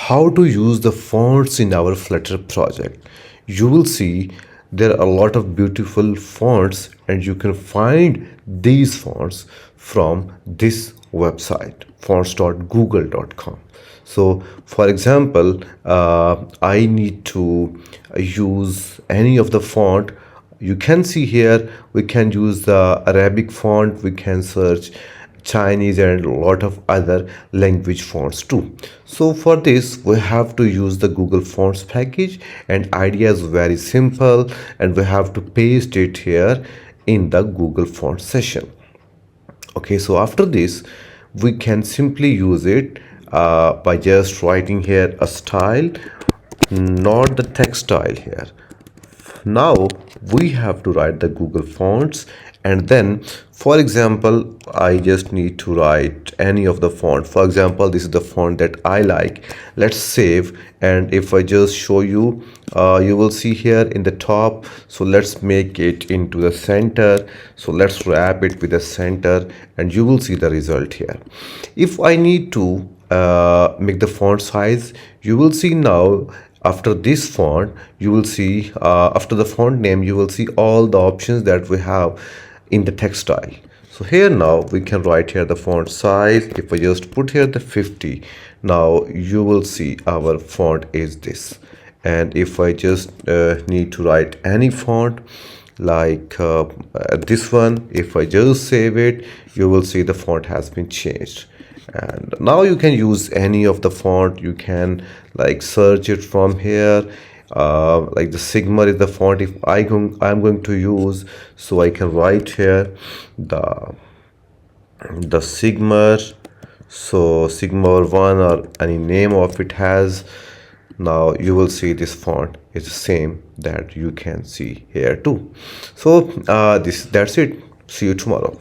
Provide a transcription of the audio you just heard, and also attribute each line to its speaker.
Speaker 1: how to use the fonts in our Flutter project. You will see there are a lot of beautiful fonts, and you can find these fonts from this website, fonts.google.com. So for example, I need to use any of the font. You can see here we can use the Arabic font, we can search Chinese and a lot of other language fonts too. So for this we have to use the Google Fonts package, and idea is very simple, and we have to paste it here in the Google Fonts session. Okay, so after this we can simply use it by just writing here a style, not the text style here. Now we have to write the Google fonts, and then for example I just need to write any of the font. For example, this is the font that I like. Let's save, and if I just show you, you will see here in the top. So let's make it into the center. So let's wrap it with the center, and you will see the result here. If I need to make the font size, you will see now after this font, you will see after the font name, you will see all the options that we have in the text style. So here now we can write here the font size. If I just put here the 50, now you will see our font is this. And if I just need to write any font like this one, if I just save it, you will see the font has been changed. And now you can use any of the font. You can like search it from here, like the Sigma is the font if I'm going to use. So I can write here the Sigma. So Sigma 1 or any name of it has. Now you will see this font is the same that you can see here too. So that's it. See you tomorrow.